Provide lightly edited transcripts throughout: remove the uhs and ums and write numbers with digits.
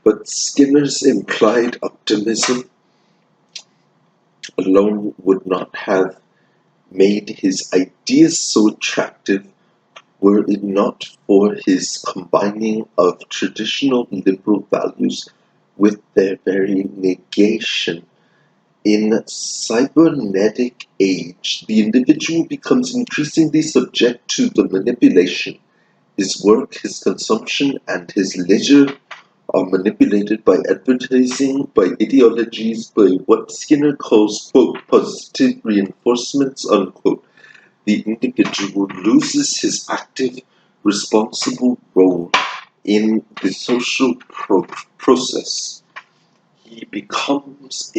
But Skinner's implied optimism alone would not have made his ideas so attractive were it not for his combining of traditional liberal values with their very negation. In cybernetic age, the individual becomes increasingly subject to the manipulation. His work, his consumption, and his leisure are manipulated by advertising, by ideologies, by what Skinner calls, quote, positive reinforcements, unquote. The individual loses his active, responsible role in the social process. He becomes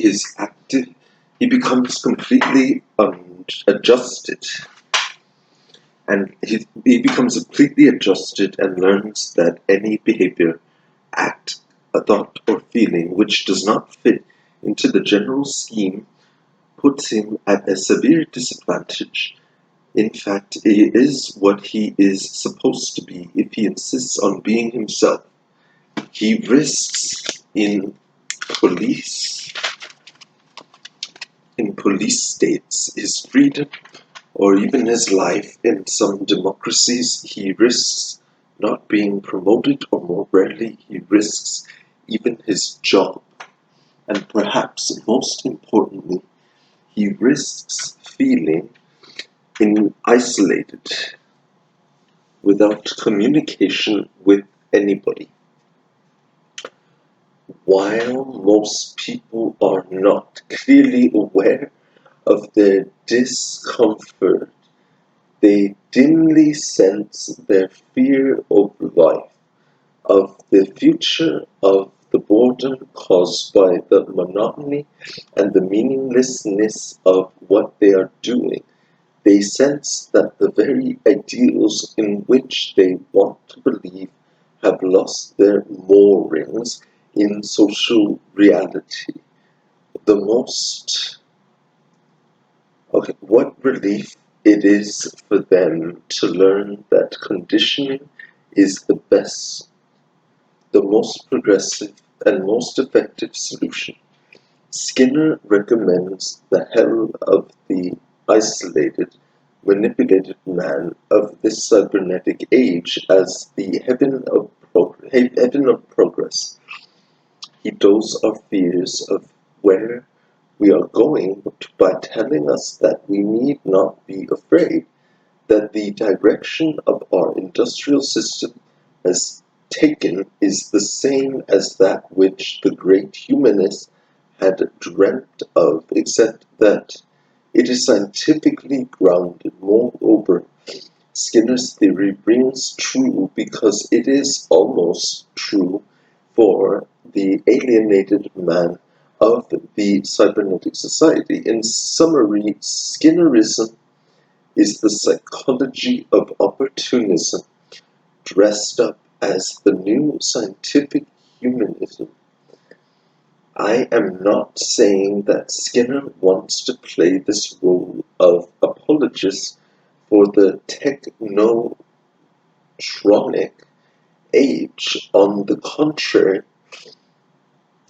completely adjusted. And he becomes completely adjusted and learns that any behavior, act, a thought, or feeling which does not fit into the general scheme puts him at a severe disadvantage. In fact, he is what he is supposed to be if he insists on being himself. He risks in police states his freedom or even his life. In some democracies, he risks not being promoted, or more rarely, he risks even his job. And perhaps most importantly, he risks feeling isolated, without communication with anybody. While most people are not clearly aware of their discomfort, they dimly sense their fear of life, of the future, of the boredom caused by the monotony and the meaninglessness of what they are doing. They sense that the very ideals in which they want to believe have lost their moorings in social reality. What relief it is for them to learn that conditioning is the best, the most progressive, and most effective solution. Skinner recommends the hell of the isolated, manipulated man of this cybernetic age as the heaven of progress. He dulls our fears of where we are going by telling us that we need not be afraid, that the direction of our industrial system has taken is the same as that which the great humanists had dreamt of, except that it is scientifically grounded. Moreover, Skinner's theory rings true because it is almost true for the alienated man of the cybernetic society. In summary, Skinnerism is the psychology of opportunism dressed up as the new scientific humanism. I am not saying that Skinner wants to play this role of apologist for the technotronic age. On the contrary,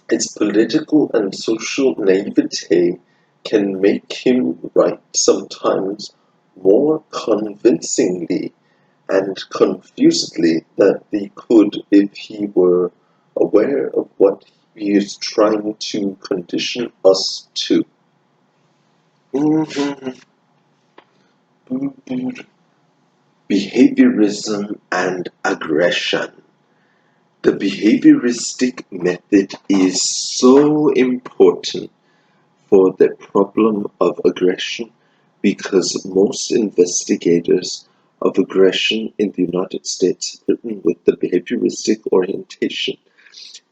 its political and social naivete can make him right sometimes more convincingly and confusedly than he could if he were aware of what he is trying to condition us to. Behaviorism and aggression. The behavioristic method is so important for the problem of aggression because most investigators of aggression in the United States have written with the behavioristic orientation.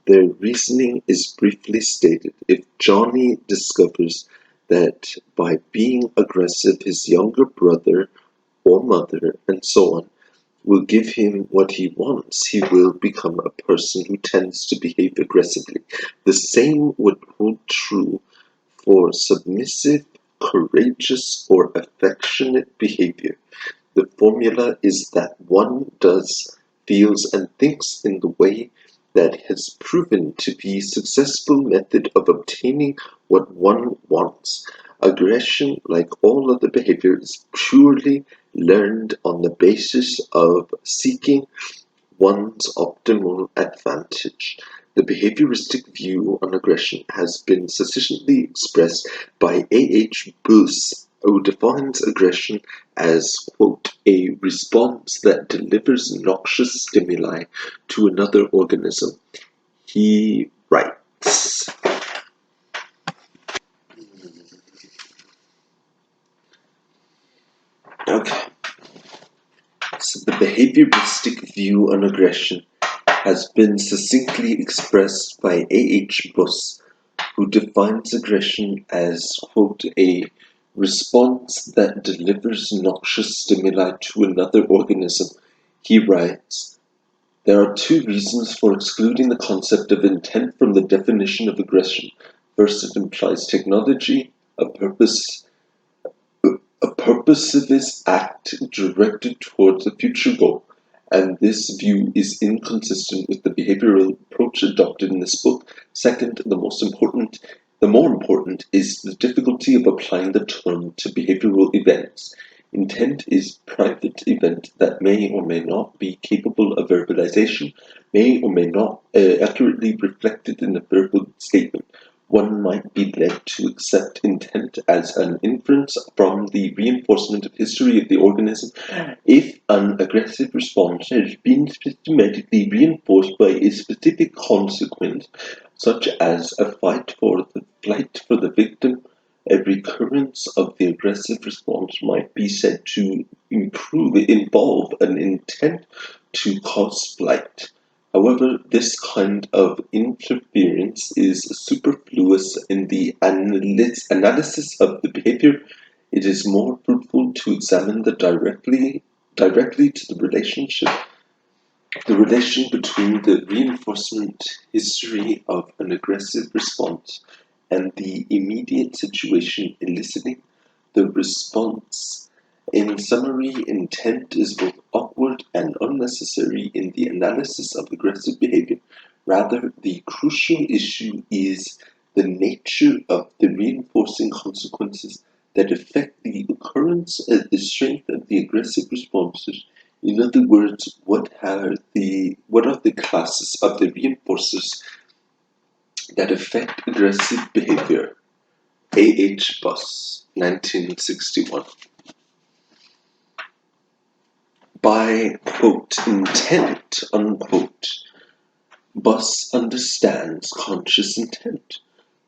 Their reasoning is briefly stated. If Johnny discovers that by being aggressive his younger brother or mother and so on will give him what he wants, he will become a person who tends to behave aggressively. The same would hold true for submissive, courageous, or affectionate behavior. The formula is that one does, feels, and thinks in the way that has proven to be a successful method of obtaining what one wants. Aggression, like all other behavior, is purely learned on the basis of seeking one's optimal advantage. The behavioristic view on aggression has been sufficiently expressed by A. H. Buss, who defines aggression as, quote, a response that delivers noxious stimuli to another organism. He writes, okay, so the behavioristic view on aggression has been succinctly expressed by A. H. Buss, who defines aggression as, quote, a response that delivers noxious stimuli to another organism. He writes, there are two reasons for excluding the concept of intent from the definition of aggression. First, it implies technology, a purposivist act directed towards a future goal, and this view is inconsistent with the behavioral approach adopted in this book. Second, the more important is the difficulty of applying the term to behavioral events. Intent is a private event that may or may not be capable of verbalization, may or may not accurately reflected in a verbal statement. One might be led to accept intent as an inference from the reinforcement of history of the organism if an aggressive response has been systematically reinforced by a specific consequence, such as a flight for the victim. A recurrence of the aggressive response might be said to involve an intent to cause flight. However, this kind of interference is superfluous in the analysis of the behavior. It is more fruitful to examine directly to the relation between the reinforcement history of an aggressive response and the immediate situation eliciting the response. In summary, intent is both awkward and unnecessary in the analysis of aggressive behavior. Rather, the crucial issue is the nature of the reinforcing consequences that affect the occurrence and the strength of the aggressive responses. In other words, what are the classes of the reinforcers that affect aggressive behavior? A. H. Buss, 1961. By, quote, intent, unquote, Buss understands conscious intent.